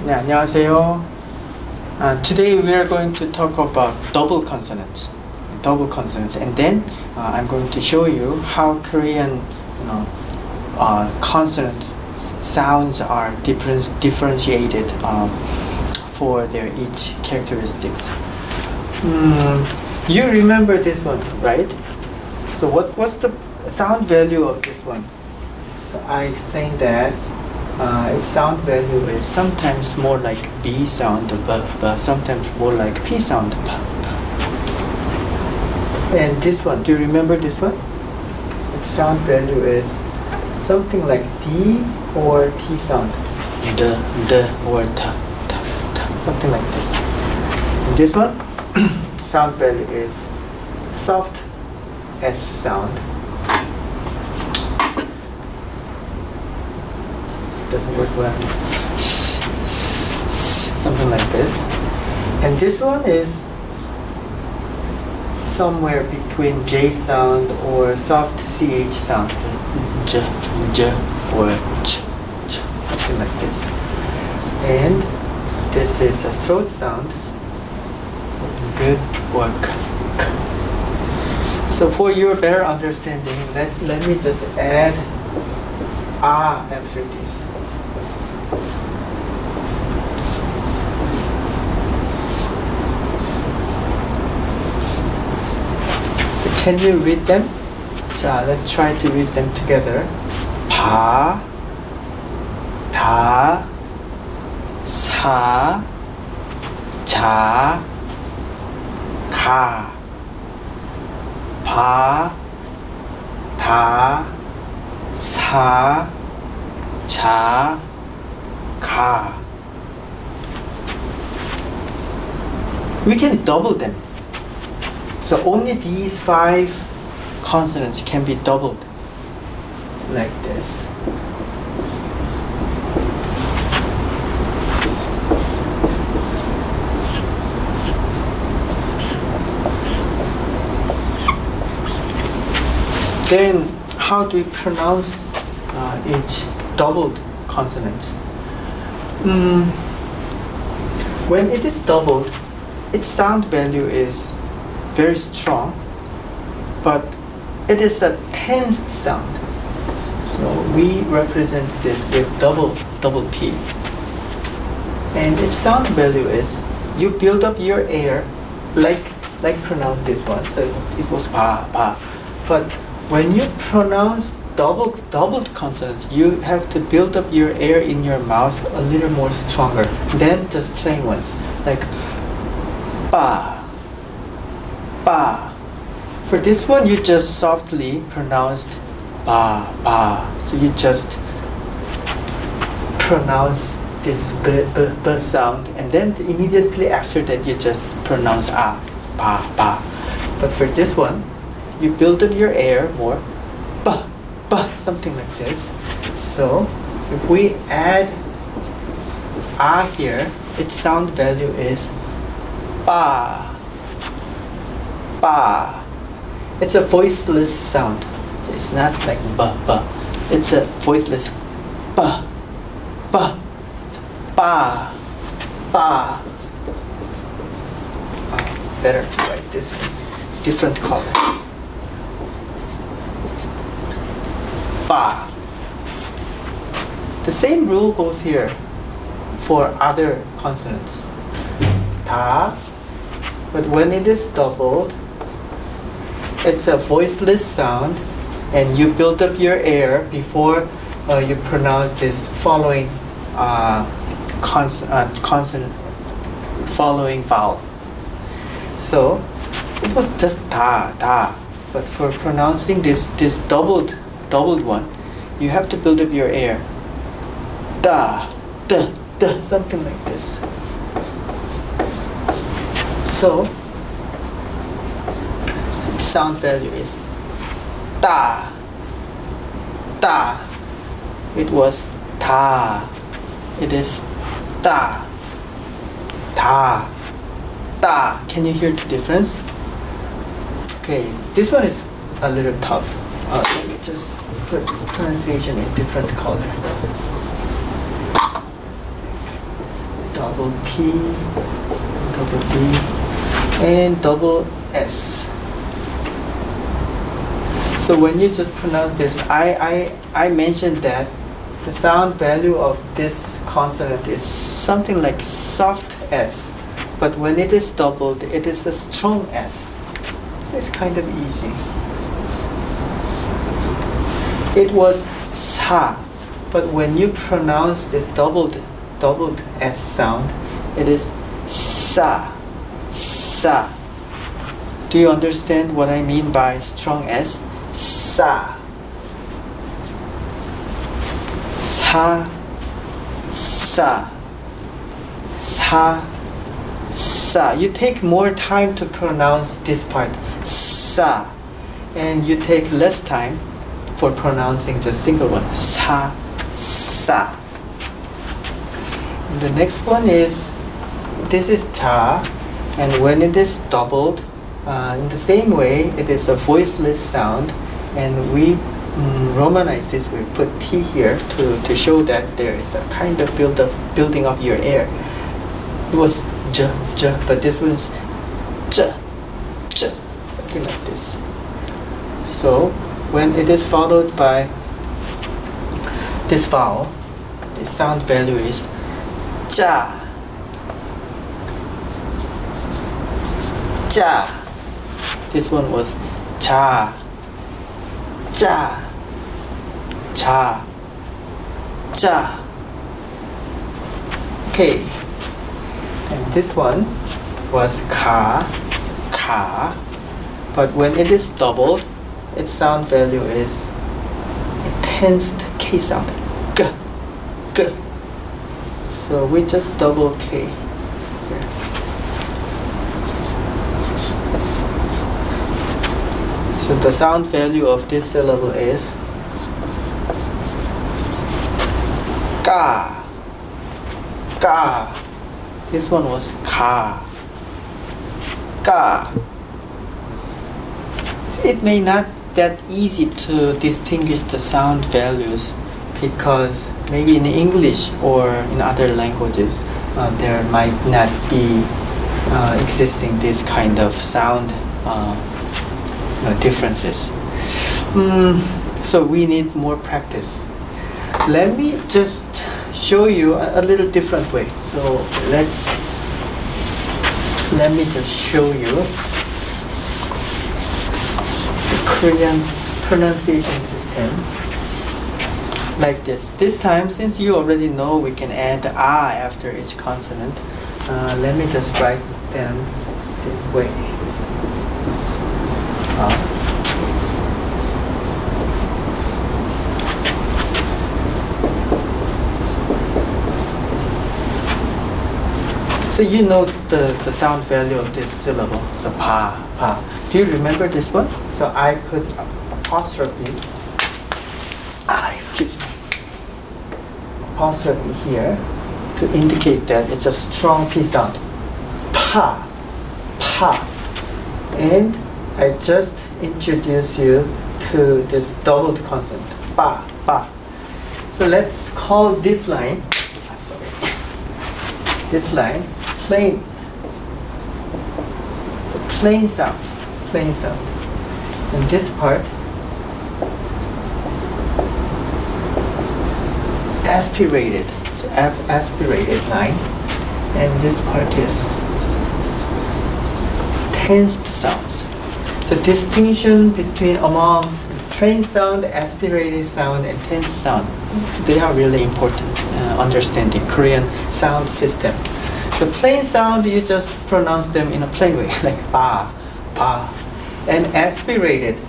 네, 안녕하세요. Today we are going to talk about double consonants, and then I'm going to show you how Korean, consonant sounds are differentiated for their each characteristics. You remember this one, right? So what's the sound value of this one? So I explained that its sound value is sometimes more like B sound, but sometimes more like P sound. And this one, do you remember this one? Its sound value is something like D or T sound. The or ta, something like this. And this one, sound value is soft S sound. Doesn't work well. Something like this. And this one is somewhere between J sound or soft CH sound. J or ch, something like this. And this is a throat sound. Good or k. So for your better understanding, let me just add after this. Can you read them? So let's try to read them together. 바, 다, 사, 자, 가. 바, 다, 사, 자, 가. We can double them. So only these 5 consonants can be doubled like this. Then how do we pronounce each doubled consonant? When it is doubled, its sound value is very strong, but it is a tensed sound. So we represent it with double P. And its sound value is, you build up your air like pronounce this one. So it was pa, pa. But when you pronounce doubled consonants, you have to build up your air in your mouth a little more stronger than just plain ones. Like pa. Ba. For this one, you just softly pronounced ba, ba. So you just pronounce this b sound, and then immediately after that, you just pronounce ba, ba. But for this one, you build up your air more, ba, something like this. So if we add here, its sound value is ba. Ba. It's a voiceless sound. So it's not like ba. It's a voiceless ba. Ba. Better to write this in different color. Ba. The same rule goes here for other consonants. Ta. But when it is doubled, it's a voiceless sound, and you build up your air before you pronounce this following consonant following vowel. So it was just ta. But for pronouncing this doubled one, you have to build up your air. Da, something like this. So sound value is ta. It was ta. It is ta. Can you hear the difference? Okay, this one is a little tough. Let me just put pronunciation in different color. double P, double D, and double S. So when you just pronounce this, I mentioned that the sound value of this consonant is something like soft S, but when it is doubled, it is a strong S. So it's kind of easy. It was sa, but when you pronounce this doubled S sound, it is sa, sa. Do you understand what I mean by strong S? Sa, sa, sa, sa, sa. You take more time to pronounce this part, sa, and you take less time for pronouncing the single one, sa, sa. And the next one is, this is ta, and when it is doubled, in the same way, it is a voiceless sound, and we romanize this. We put T here to show that there is a kind of building up your air. It was j, j, but this one's j, j, something like this. So when it is followed by this vowel, the sound value is ja, ja. This one was cha, cha, cha, cha. Okay. And this one was ka, ka. But when it is doubled, its sound value is a tensed K sound. G, g. So we just double K here. So the sound value of this syllable is ka, ka. This one was ka, ka. It may not that easy to distinguish the sound values because maybe in English or in other languages there might not be existing this kind of sound differences. So we need more practice. Let me just show you a little different way. So let me just show you the Korean pronunciation system like this. This time, since you already know we can add the I after each consonant, let me just write them this way. So you know the sound value of this syllable. So pa, pa. Do you remember this one? So I put apostrophe. Excuse me. Apostrophe here to indicate that it's a strong P sound. Pa, pa. And I just introduce you to this doubled consonant. Pa, pa. So let's call this line. This line plain. So plain sound. Plain sound. And this part aspirated. So aspirated line. And this part is tensed sounds. The distinction among plain sound, aspirated sound, and tense sound, they are really important understanding Korean sound system. So plain sound, you just pronounce them in a plain way, like pa, pa. And aspirated,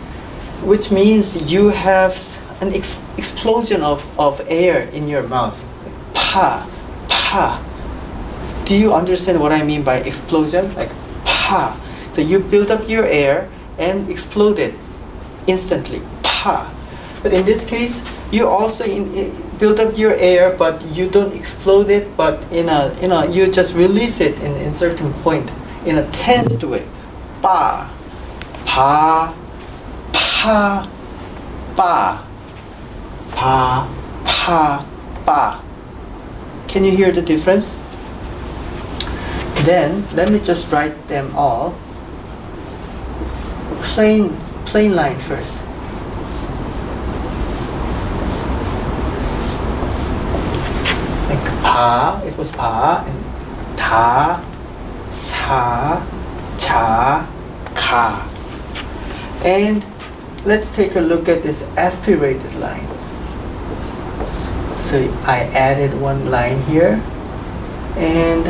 which means you have an explosion of air in your mouth. Like pa, pa. Do you understand what I mean by explosion? Like pa. So you build up your air and explode it instantly. Pa. But in this case, you also build up your air, but you don't explode it, but you just release it in certain point in a tensed way. Pa, pa, pa, pa, pa, pa, pa. Can you hear the difference? Then let me just write them all. Plain line first. Like pa, it was pa, and ta, sa, cha, ka. And let's take a look at this aspirated line. So I added one line here, and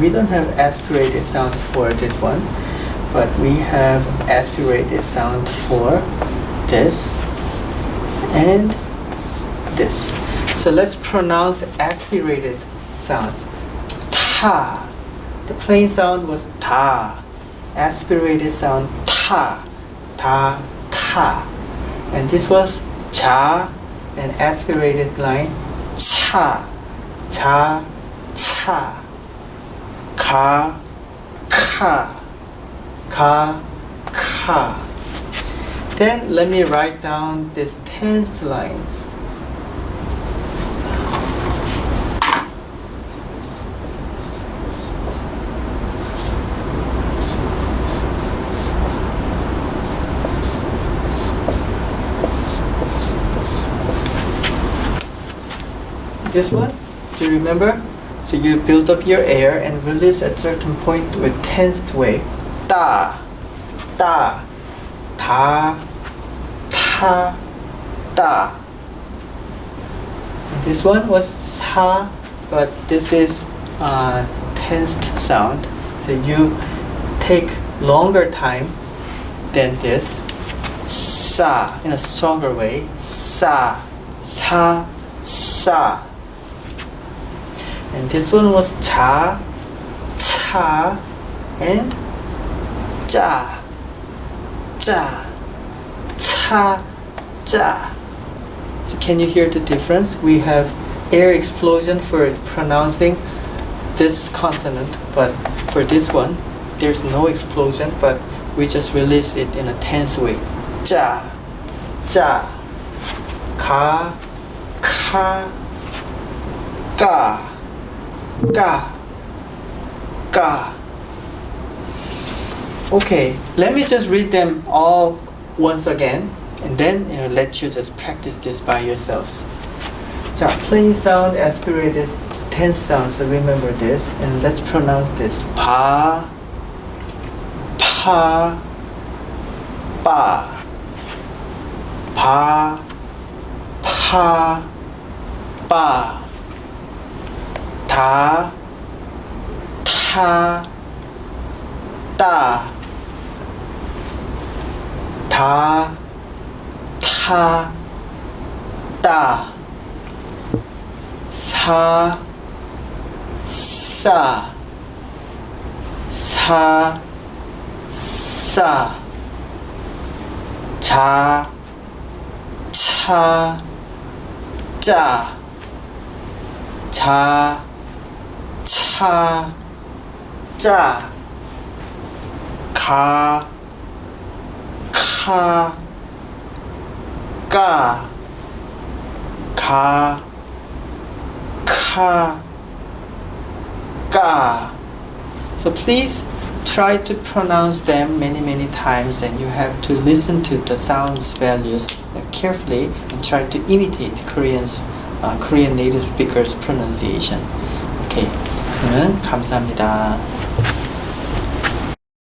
we don't have aspirated sound for this one, but we have aspirated sound for this and this. So let's pronounce aspirated sounds. Ta. The plain sound was ta. Aspirated sound ta. Ta, ta. And this was cha, and aspirated line cha. Cha, cha. Ka, ka. Ka, ka. Then let me write down these tensed lines. This one, do you remember? So you build up your air and release at certain point with tensed way. Ta, ta, ta, ta, ta. And this one was sa, but this is tensed sound. So you take longer time than this. Sa, in a stronger way. Sa, sa, sa. And this one was cha, cha, and cha, cha, cha, cha. So can you hear the difference? We have air explosion for pronouncing this consonant, but for this one, there's no explosion, but we just release it in a tense way. Cha, cha, ka, ka, ka, ka, ka. Okay, let me just read them all once again, and then let you just practice this by yourselves. So plain sound, aspirated, tense sound, so remember this, and let's pronounce this. Pa, pa, pa, pa, pa, pa. Ta, ta, ta, ta, ta, ta. Sa, sa, sa, sa. Cha, cha, cha. Cha, cha, cha. Ka, ka, ka. Ka, ka, ka. So please try to pronounce them many times, and you have to listen to the sounds values carefully and try to imitate Korean native speakers pronunciation. Okay, 감사합니다.